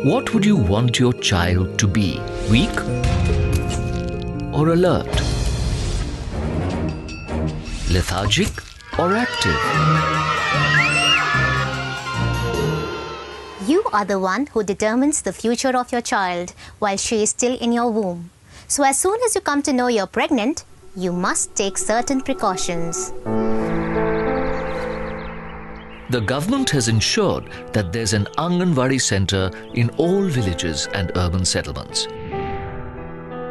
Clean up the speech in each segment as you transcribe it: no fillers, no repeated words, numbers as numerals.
What would you want your child to be? Weak or alert? Lethargic or active? You are the one who determines the future of your child while she is still in your womb. So as soon as you come to know you're pregnant, you must take certain precautions. The government has ensured that there's an Anganwadi center in all villages and urban settlements.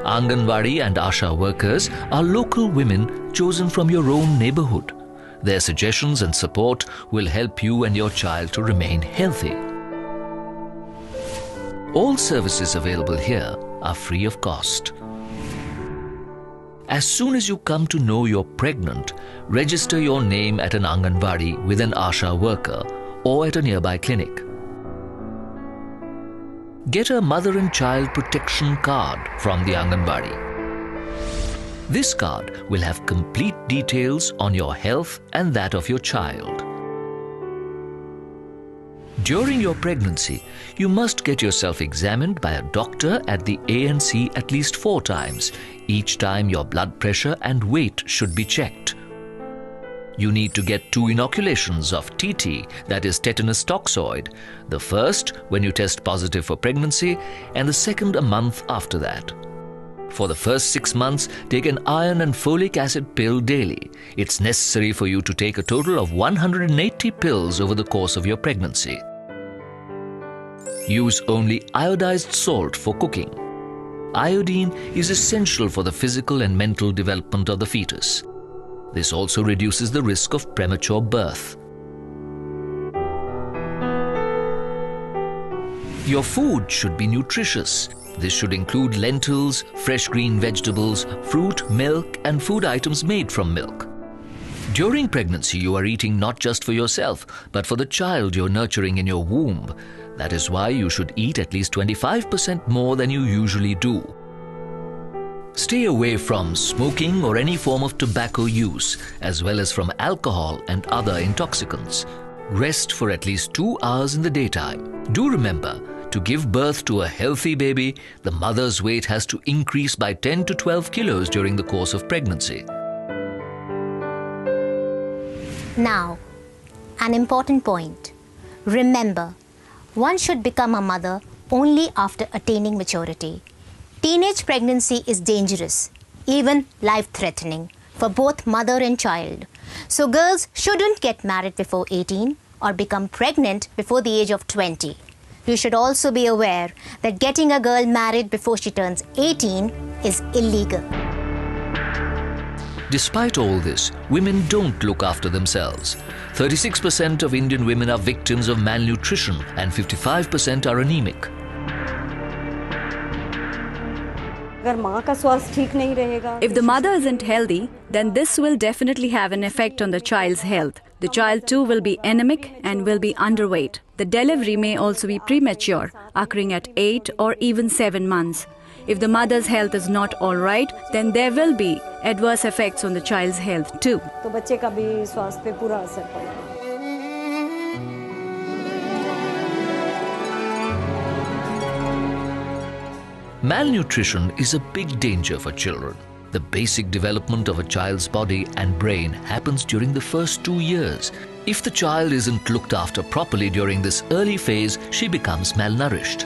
Anganwadi and Asha workers are local women chosen from your own neighborhood. Their suggestions and support will help you and your child to remain healthy. All services available here are free of cost. As soon as you come to know you're pregnant, register your name at an Anganwadi with an Asha worker or at a nearby clinic. Get a mother and child protection card from the Anganwadi. This card will have complete details on your health and that of your child. During your pregnancy, you must get yourself examined by a doctor at the ANC at least 4 times. Each time your blood pressure and weight should be checked. You need to get 2 inoculations of TT, that is tetanus toxoid. The first when you test positive for pregnancy and the second a month after that. For the first 6 months, take an iron and folic acid pill daily. It's necessary for you to take a total of 180 pills over the course of your pregnancy. Use only iodized salt for cooking. Iodine is essential for the physical and mental development of the fetus. This also reduces the risk of premature birth. Your food should be nutritious. This should include lentils, fresh green vegetables, fruit, milk, and food items made from milk. During pregnancy, you are eating not just for yourself, but for the child you're nurturing in your womb. That is why you should eat at least 25% more than you usually do. Stay away from smoking or any form of tobacco use, as well as from alcohol and other intoxicants. Rest for at least 2 hours in the daytime. Do remember, to give birth to a healthy baby, the mother's weight has to increase by 10 to 12 kilos during the course of pregnancy. Now, an important point. Remember, one should become a mother only after attaining maturity. Teenage pregnancy is dangerous, even life-threatening, for both mother and child. So girls shouldn't get married before 18 or become pregnant before the age of 20. You should also be aware that getting a girl married before she turns 18 is illegal. Despite all this, women don't look after themselves. 36% of Indian women are victims of malnutrition and 55% are anemic. If the mother isn't healthy, then this will definitely have an effect on the child's health. The child too will be anemic and will be underweight. The delivery may also be premature, occurring at 8 or even 7 months. If the mother's health is not all right, then there will be adverse effects on the child's health too. Malnutrition is a big danger for children. The basic development of a child's body and brain happens during the first 2 years. If the child isn't looked after properly during this early phase, she becomes malnourished.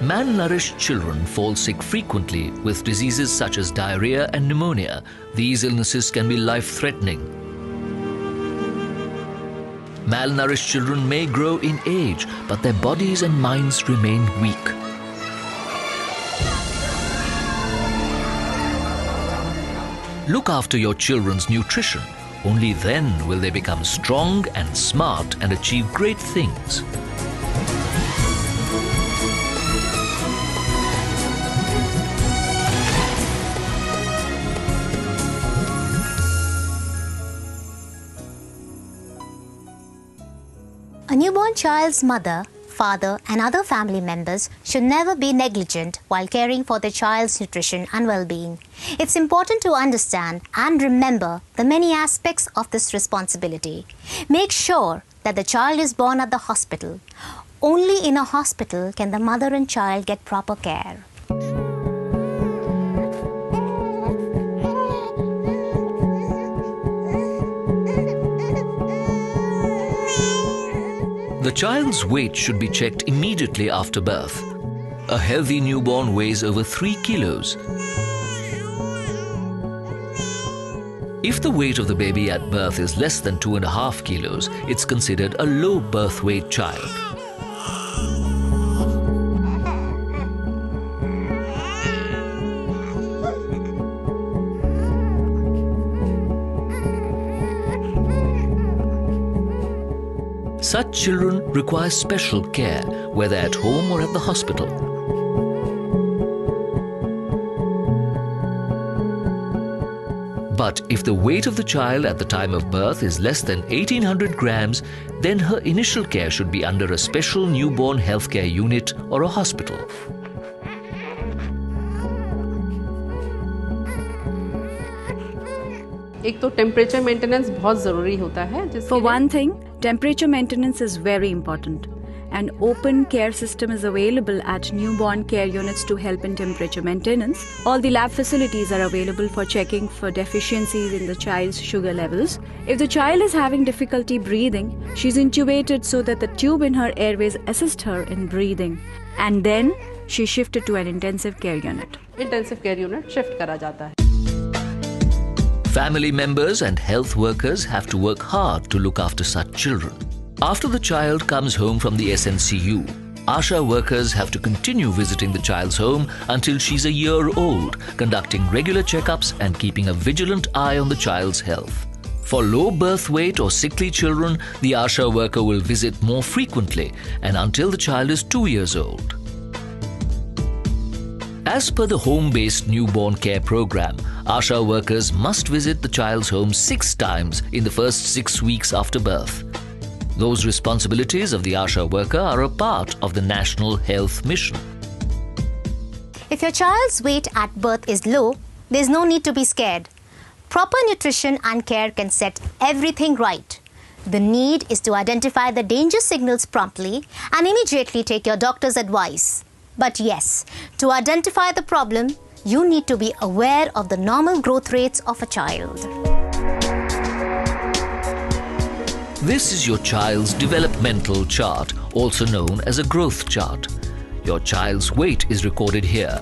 Malnourished children fall sick frequently with diseases such as diarrhea and pneumonia. These illnesses can be life-threatening. Malnourished children may grow in age, but their bodies and minds remain weak. Look after your children's nutrition. Only then will they become strong and smart and achieve great things. A newborn child's mother, father and other family members should never be negligent while caring for their child's nutrition and well-being. It's important to understand and remember the many aspects of this responsibility. Make sure that the child is born at the hospital. Only in a hospital can the mother and child get proper care. The child's weight should be checked immediately after birth. A healthy newborn weighs over 3 kilos. If the weight of the baby at birth is less than 2.5 kilos, it's considered a low birth weight child. Such children require special care, whether at home or at the hospital. But if the weight of the child at the time of birth is less than 1800 grams, then her initial care should be under a special newborn healthcare unit or a hospital. एक तो temperature maintenance बहुत ज़रूरी होता है. For one thing, temperature maintenance is very important. An open care system is available at newborn care units to help in temperature maintenance. All the lab facilities are available for checking for deficiencies in the child's sugar levels. If the child is having difficulty breathing, she's intubated so that the tube in her airways assist her in breathing. And then she's shifted to an intensive care unit. Intensive care unit shift करा जाता है. Family members and health workers have to work hard to look after such children. After the child comes home from the SNCU, ASHA workers have to continue visiting the child's home until she's a year old, conducting regular checkups and keeping a vigilant eye on the child's health. For low birth weight or sickly children, the ASHA worker will visit more frequently and until the child is 2 years old. As per the home-based newborn care program, ASHA workers must visit the child's home 6 times in the first 6 weeks after birth. Those responsibilities of the ASHA worker are a part of the National Health Mission. If your child's weight at birth is low, there's no need to be scared. Proper nutrition and care can set everything right. The need is to identify the danger signals promptly and immediately take your doctor's advice. But yes, to identify the problem, you need to be aware of the normal growth rates of a child. This is your child's developmental chart, also known as a growth chart. Your child's weight is recorded here.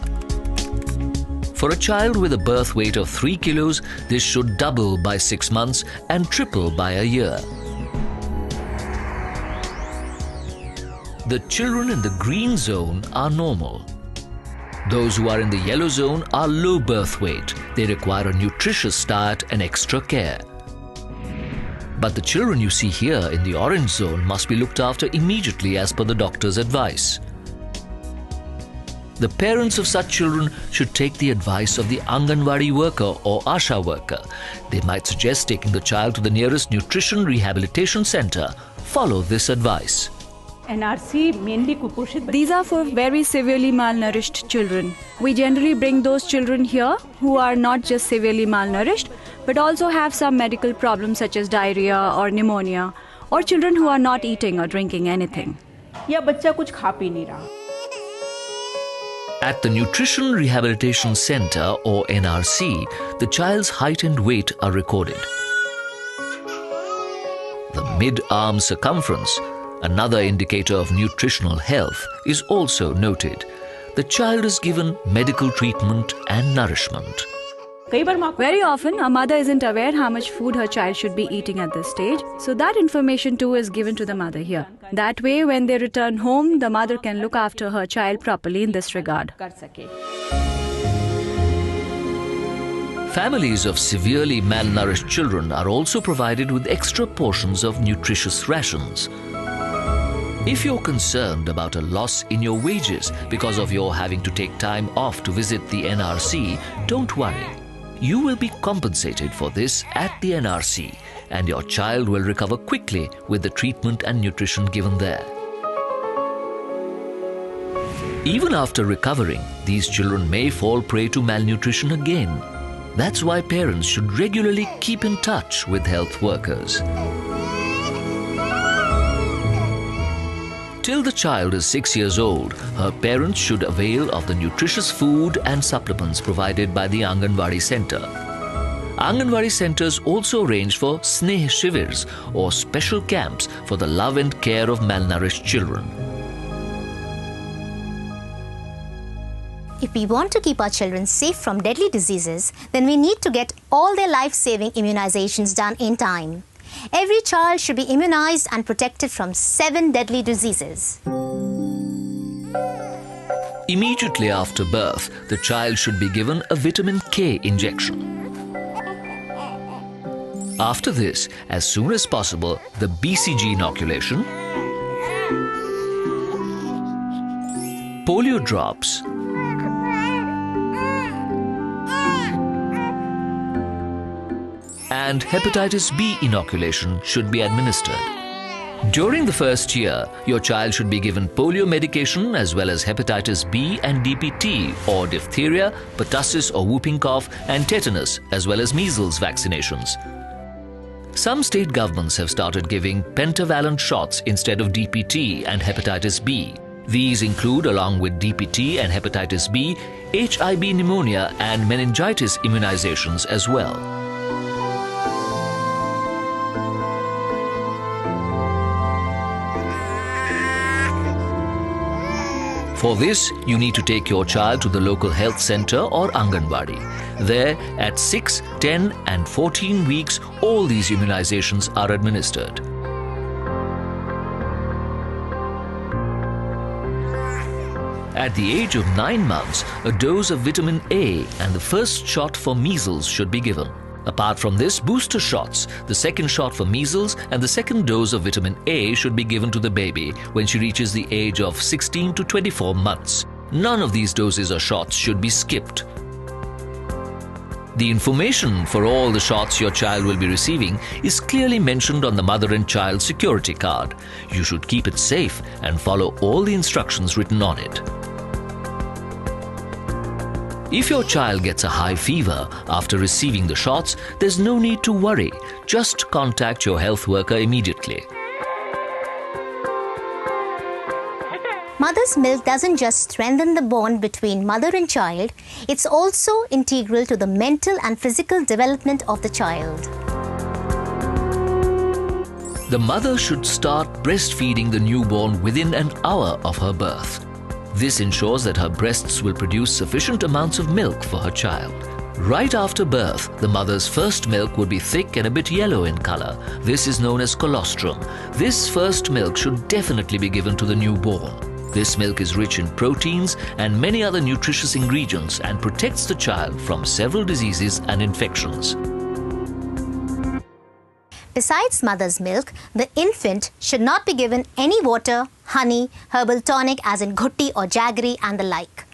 For a child with a birth weight of 3 kilos, this should double by 6 months and triple by a year. The children in the green zone are normal. Those who are in the yellow zone are low birth weight. They require a nutritious diet and extra care. But the children you see here in the orange zone must be looked after immediately as per the doctor's advice. The parents of such children should take the advice of the Anganwadi worker or ASHA worker. They might suggest taking the child to the nearest nutrition rehabilitation center. Follow this advice. NRC mainly kuposhit. These are for very severely malnourished children. We generally bring those children here who are not just severely malnourished, but also have some medical problems such as diarrhea or pneumonia, or children who are not eating or drinking anything. या बच्चा कुछ खा P नहीं रहा. At the Nutrition Rehabilitation Center or NRC, the child's height and weight are recorded. The mid-arm circumference, another indicator of nutritional health, is also noted. The child is given medical treatment and nourishment. Very often, a mother isn't aware how much food her child should be eating at this stage, so that information too is given to the mother here. That way, when they return home, the mother can look after her child properly in this regard. Families of severely malnourished children are also provided with extra portions of nutritious rations. If you're concerned about a loss in your wages because of your having to take time off to visit the NRC, don't worry. You will be compensated for this at the NRC and your child will recover quickly with the treatment and nutrition given there. Even after recovering, these children may fall prey to malnutrition again. That's why parents should regularly keep in touch with health workers. Till the child is 6 years old, her parents should avail of the nutritious food and supplements provided by the Anganwadi Center. Anganwadi centers also arrange for Sneh Shivers or special camps for the love and care of malnourished children. If we want to keep our children safe from deadly diseases, then we need to get all their life-saving immunizations done in time. Every child should be immunized and protected from 7 deadly diseases. Immediately after birth, the child should be given a vitamin K injection. After this, as soon as possible, the BCG inoculation, polio drops, and hepatitis B inoculation should be administered. During the first year, your child should be given polio medication as well as hepatitis B and DPT or diphtheria, pertussis or whooping cough, and tetanus as well as measles vaccinations. Some state governments have started giving pentavalent shots instead of DPT and hepatitis B. These include, along with DPT and hepatitis B, HIV pneumonia and meningitis immunizations as well. For this, you need to take your child to the local health center or Anganwadi. There, at 6, 10 and 14 weeks, all these immunizations are administered. At the age of 9 months, a dose of vitamin A and the first shot for measles should be given. Apart from this, booster shots, the second shot for measles and the second dose of vitamin A should be given to the baby when she reaches the age of 16 to 24 months. None of these doses or shots should be skipped. The information for all the shots your child will be receiving is clearly mentioned on the mother and child security card. You should keep it safe and follow all the instructions written on it. If your child gets a high fever after receiving the shots, there's no need to worry. Just contact your health worker immediately. Mother's milk doesn't just strengthen the bond between mother and child, it's also integral to the mental and physical development of the child. The mother should start breastfeeding the newborn within an hour of her birth. This ensures that her breasts will produce sufficient amounts of milk for her child. Right after birth, the mother's first milk would be thick and a bit yellow in color. This is known as colostrum. This first milk should definitely be given to the newborn. This milk is rich in proteins and many other nutritious ingredients and protects the child from several diseases and infections. Besides mother's milk, the infant should not be given any water, honey, herbal tonic as in ghutti or jaggery and the like.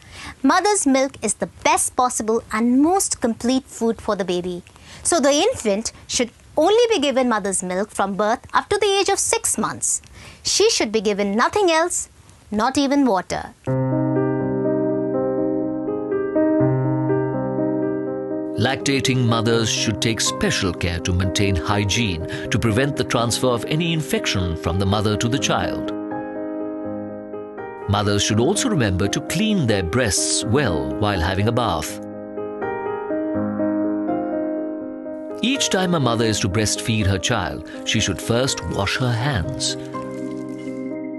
Mother's milk is the best possible and most complete food for the baby. So the infant should only be given mother's milk from birth up to the age of 6 months. She should be given nothing else, not even water. Lactating mothers should take special care to maintain hygiene to prevent the transfer of any infection from the mother to the child. Mothers should also remember to clean their breasts well while having a bath. Each time a mother is to breastfeed her child, she should first wash her hands.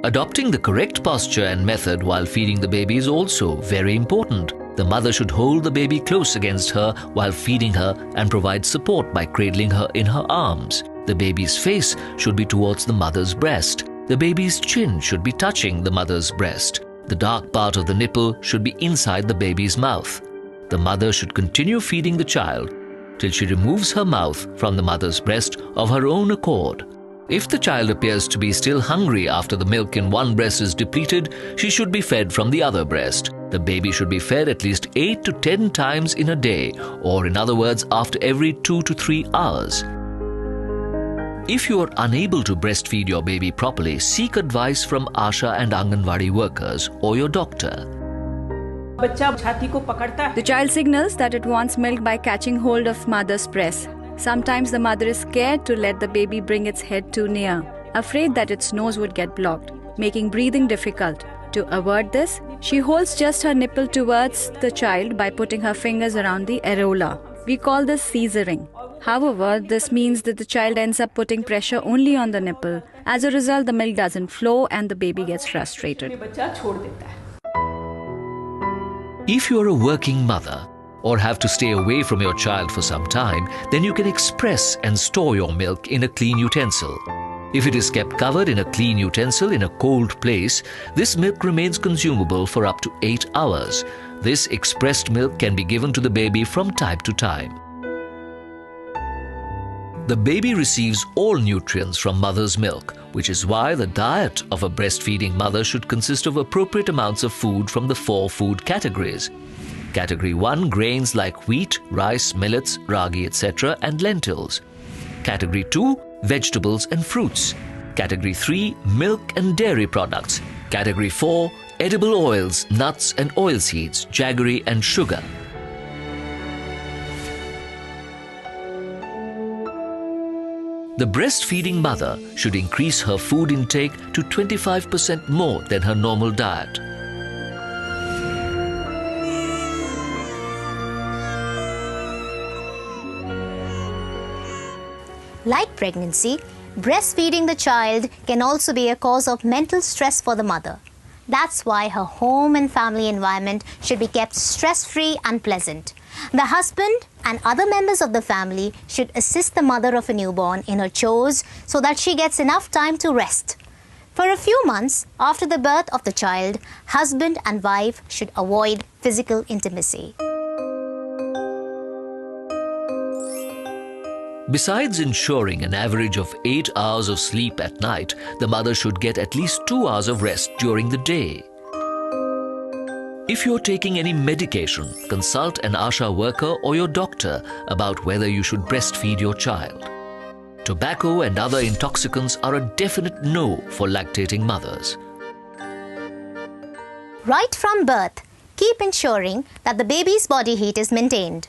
Adopting the correct posture and method while feeding the baby is also very important. The mother should hold the baby close against her while feeding her and provide support by cradling her in her arms. The baby's face should be towards the mother's breast. The baby's chin should be touching the mother's breast. The dark part of the nipple should be inside the baby's mouth. The mother should continue feeding the child till she removes her mouth from the mother's breast of her own accord. If the child appears to be still hungry after the milk in one breast is depleted, she should be fed from the other breast. The baby should be fed at least 8 to 10 times in a day, or in other words, after every 2 to 3 hours. If you are unable to breastfeed your baby properly, seek advice from Asha and Anganwadi workers or your doctor. The child signals that it wants milk by catching hold of mother's breast. Sometimes the mother is scared to let the baby bring its head too near, afraid that its nose would get blocked. making breathing difficult. To avoid this, she holds just her nipple towards the child by putting her fingers around the areola. We call this seizuring. However, this means that the child ends up putting pressure only on the nipple. As a result, the milk doesn't flow and the baby gets frustrated. बच्चा छोड़ देता है. If you are a working mother or have to stay away from your child for some time, then you can express and store your milk in a clean utensil. If it is kept covered in a clean utensil in a cold place, this milk remains consumable for up to 8 hours. This expressed milk can be given to the baby from time to time. The baby receives all nutrients from mother's milk, which is why the diet of a breastfeeding mother should consist of appropriate amounts of food from the 4 food categories. Category 1, grains like wheat, rice, millets, ragi, etc. and lentils. Category 2, vegetables and fruits. Category 3, milk and dairy products. Category 4, edible oils, nuts and oilseeds, jaggery and sugar. The breastfeeding mother should increase her food intake to 25% more than her normal diet. Like pregnancy, breastfeeding the child can also be a cause of mental stress for the mother. That's why her home and family environment should be kept stress-free and pleasant. The husband and other members of the family should assist the mother of a newborn in her chores so that she gets enough time to rest. For a few months after the birth of the child, husband and wife should avoid physical intimacy. Besides ensuring an average of 8 hours of sleep at night, the mother should get at least 2 hours of rest during the day. If you're taking any medication, consult an ASHA worker or your doctor about whether you should breastfeed your child. Tobacco and other intoxicants are a definite no for lactating mothers. Right from birth, keep ensuring that the baby's body heat is maintained.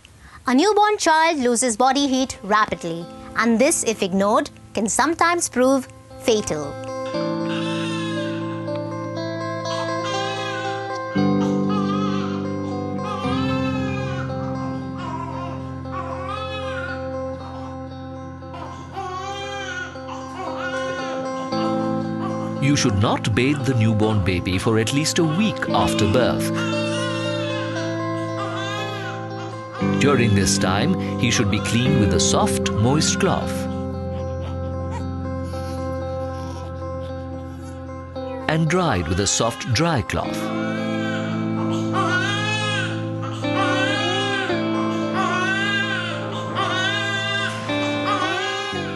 A newborn child loses body heat rapidly, and this, if ignored, can sometimes prove fatal. You should not bathe the newborn baby for at least a week after birth. During this time, he should be cleaned with a soft, moist cloth and dried with a soft, dry cloth.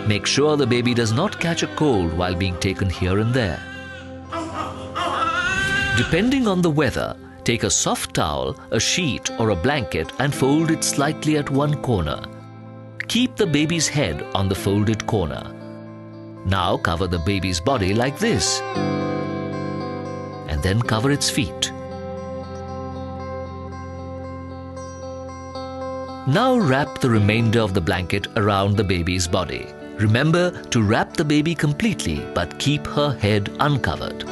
Make sure the baby does not catch a cold while being taken here and there. Depending on the weather, take a soft towel, a sheet or a blanket and fold it slightly at one corner. Keep the baby's head on the folded corner. Now cover the baby's body like this and then cover its feet. Now wrap the remainder of the blanket around the baby's body. Remember to wrap the baby completely but keep her head uncovered.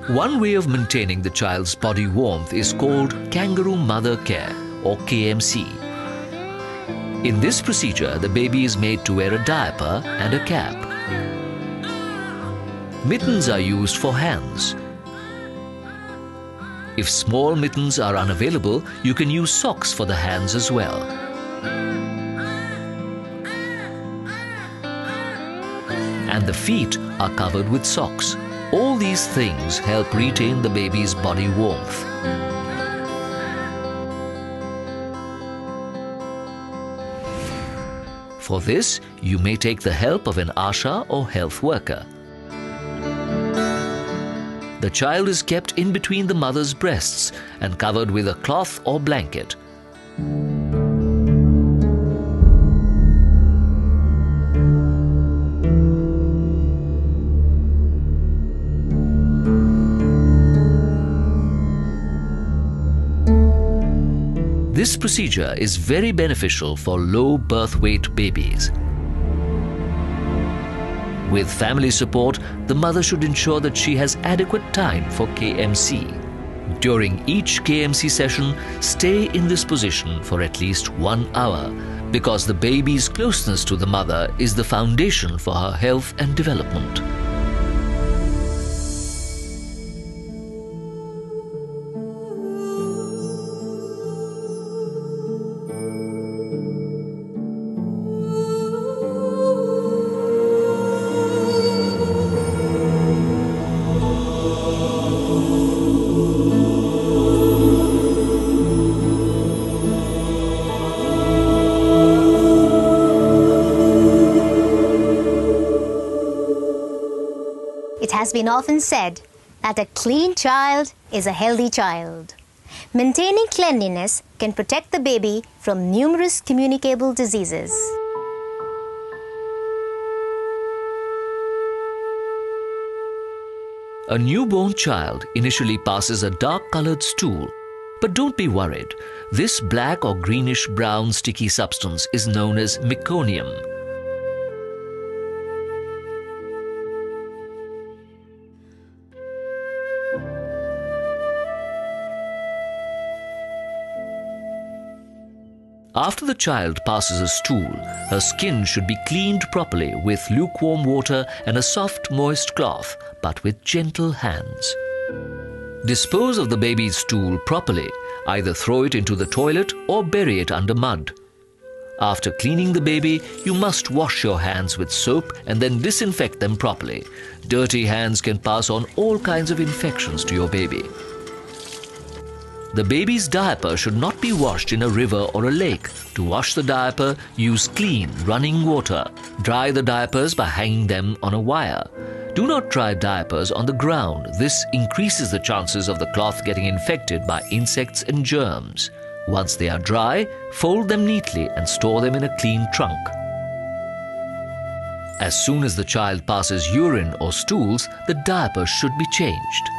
One way of maintaining the child's body warmth is called kangaroo mother care or KMC. In this procedure, the baby is made to wear a diaper and a cap. Mittens are used for hands. If small mittens are unavailable, you can use socks for the hands as well. And the feet are covered with socks. All these things help retain the baby's body warmth. For this, you may take the help of an ASHA or health worker. The child is kept in between the mother's breasts and covered with a cloth or blanket. This procedure is very beneficial for low birth weight babies. With family support, the mother should ensure that she has adequate time for KMC. During each KMC session, stay in this position for at least 1 hour because the baby's closeness to the mother is the foundation for her health and development. It has been often said that a clean child is a healthy child. Maintaining cleanliness can protect the baby from numerous communicable diseases. A newborn child initially passes a dark-colored stool. But don't be worried. This black or greenish-brown sticky substance is known as meconium. After the child passes a stool, her skin should be cleaned properly with lukewarm water and a soft, moist cloth, but with gentle hands. Dispose of the baby's stool properly. Either throw it into the toilet or bury it under mud. After cleaning the baby, you must wash your hands with soap and then disinfect them properly. Dirty hands can pass on all kinds of infections to your baby. The baby's diaper should not be washed in a river or a lake. To wash the diaper, use clean, running water. Dry the diapers by hanging them on a wire. Do not dry diapers on the ground. This increases the chances of the cloth getting infected by insects and germs. Once they are dry, fold them neatly and store them in a clean trunk. As soon as the child passes urine or stools, the diaper should be changed.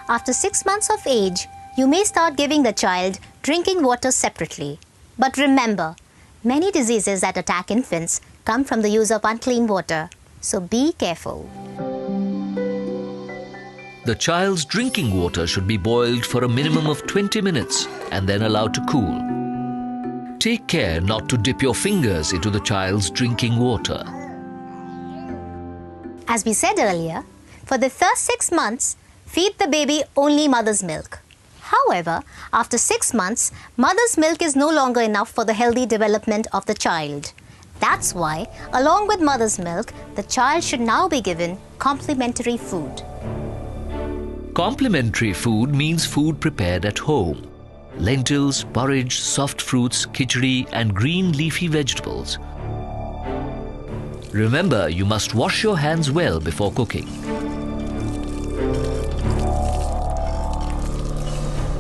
After 6 months of age, you may start giving the child drinking water separately. But remember, many diseases that attack infants come from the use of unclean water, so be careful. The child's drinking water should be boiled for a minimum of 20 minutes and then allowed to cool. Take care not to dip your fingers into the child's drinking water. As we said earlier, for the first 6 months, feed the baby only mother's milk. However, after 6 months, mother's milk is no longer enough for the healthy development of the child. That's why, along with mother's milk, the child should now be given complementary food. Complementary food means food prepared at home. Lentils, porridge, soft fruits, khichdi and green leafy vegetables. Remember, you must wash your hands well before cooking.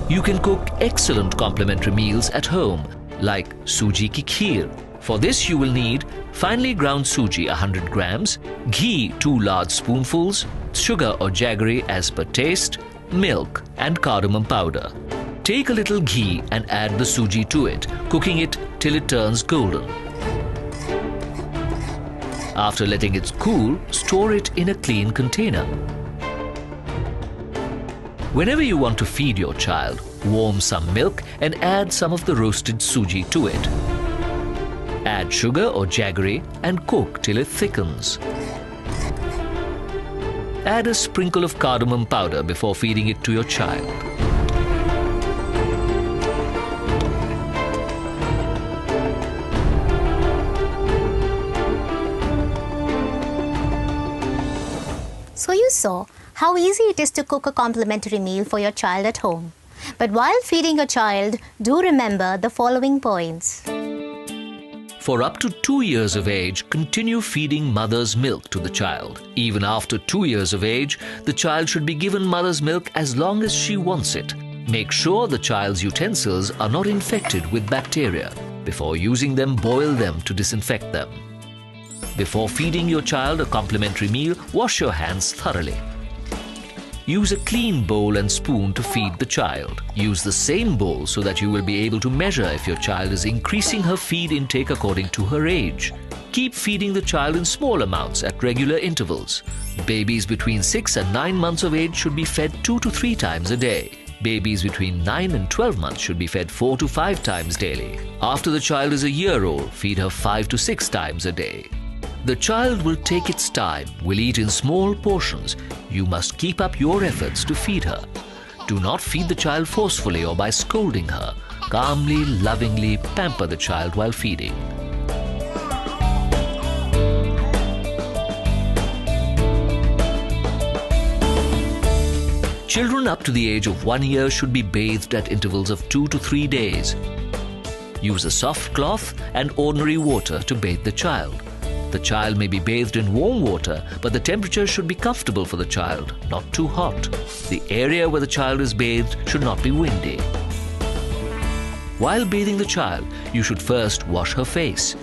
You can cook excellent complementary meals at home, like suji ki kheer. For this you will need finely ground suji 100 grams, ghee 2 large spoonfuls, sugar or jaggery as per taste, milk and cardamom powder. Take a little ghee and add the suji to it, cooking it till it turns golden. After letting it cool, store it in a clean container. Whenever you want to feed your child, warm some milk and add some of the roasted suji to it. Add sugar or jaggery and cook till it thickens. Add a sprinkle of cardamom powder before feeding it to your child. So you saw how easy it is to cook a complementary meal for your child at home. But while feeding your child, do remember the following points. For up to 2 years of age, continue feeding mother's milk to the child. Even after 2 years of age, the child should be given mother's milk as long as she wants it. Make sure the child's utensils are not infected with bacteria. Before using them, boil them to disinfect them. Before feeding your child a complementary meal, wash your hands thoroughly. Use a clean bowl and spoon to feed the child. Use the same bowl so that you will be able to measure if your child is increasing her feed intake according to her age. Keep feeding the child in small amounts at regular intervals. Babies between 6 and 9 months of age should be fed 2 to 3 times a day. Babies between 9 and 12 months should be fed 4 to 5 times daily. After the child is a year old, feed her 5 to 6 times a day. The child will take its time, will eat in small portions. You must keep up your efforts to feed her. Do not feed the child forcefully or by scolding her. Calmly, lovingly pamper the child while feeding. Children up to the age of 1 year should be bathed at intervals of 2 to 3 days. Use a soft cloth and ordinary water to bathe the child. The child may be bathed in warm water, but the temperature should be comfortable for the child, not too hot. The area where the child is bathed should not be windy. While bathing the child, you should first wash her face.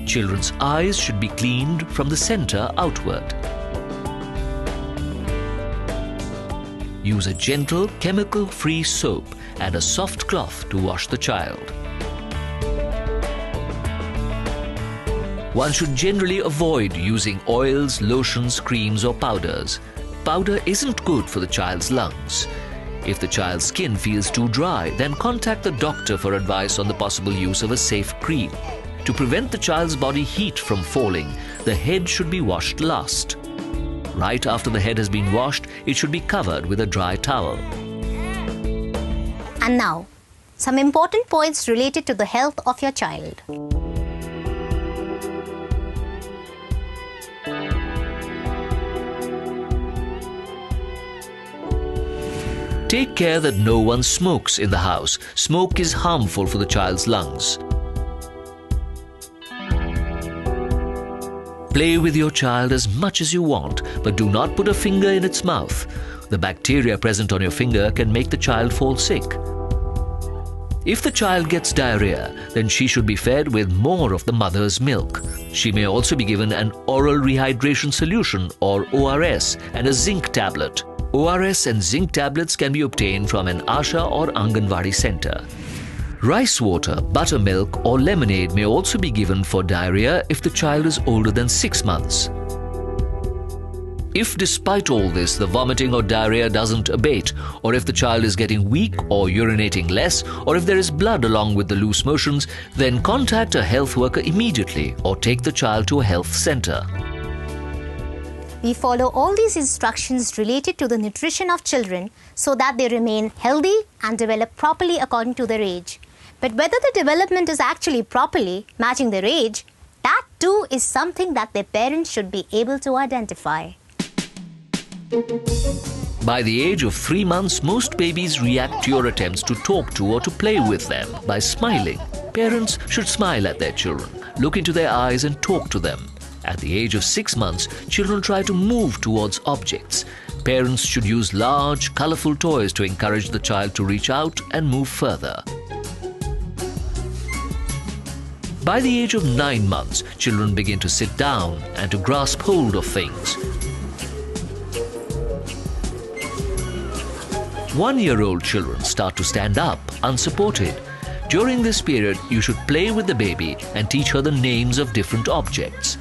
Children's eyes should be cleaned from the center outward. Use a gentle, chemical-free soap and a soft cloth to wash the child. One should generally avoid using oils, lotions, creams or powders. Powder isn't good for the child's lungs. If the child's skin feels too dry, then contact the doctor for advice on the possible use of a safe cream. To prevent the child's body heat from falling, the head should be washed last. Right after the head has been washed, it should be covered with a dry towel. And now, some important points related to the health of your child. Take care that no one smokes in the house. Smoke is harmful for the child's lungs. Play with your child as much as you want, but do not put a finger in its mouth. The bacteria present on your finger can make the child fall sick. If the child gets diarrhea, then she should be fed with more of the mother's milk. She may also be given an oral rehydration solution or ORS and a zinc tablet. ORS and zinc tablets can be obtained from an Asha or Anganwadi center. Rice water, buttermilk or lemonade may also be given for diarrhea if the child is older than 6 months. If despite all this the vomiting or diarrhea doesn't abate, or if the child is getting weak or urinating less, or if there is blood along with the loose motions, then contact a health worker immediately or take the child to a health center. We follow all these instructions related to the nutrition of children so that they remain healthy and develop properly according to their age. But whether the development is actually properly matching their age, that too is something that their parents should be able to identify. By the age of 3 months, most babies react to your attempts to talk to or to play with them by smiling. Parents should smile at their children, look into their eyes and talk to them. At the age of 6 months, children try to move towards objects. Parents should use large, colorful toys to encourage the child to reach out and move further. By the age of 9 months, children begin to sit down and to grasp hold of things. 1-year-old children start to stand up, unsupported. During this period, you should play with the baby and teach her the names of different objects.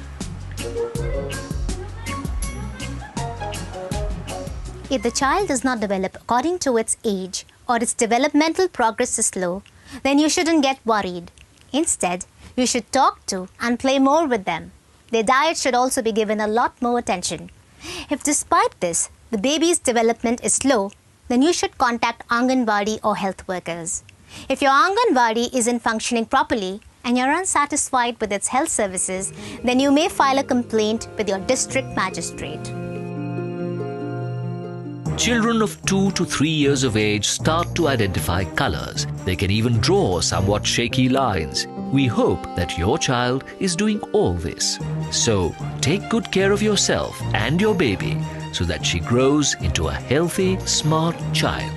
If the child does not develop according to its age or its developmental progress is slow, then you shouldn't get worried. Instead, you should talk to and play more with them. Their diet should also be given a lot more attention. If despite this, the baby's development is slow, then you should contact Anganwadi or health workers. If your Anganwadi isn't functioning properly and you're unsatisfied with its health services, then you may file a complaint with your district magistrate. Children of 2 to 3 years of age start to identify colors. They can even draw somewhat shaky lines. We hope that your child is doing all this. So, take good care of yourself and your baby so that she grows into a healthy, smart child.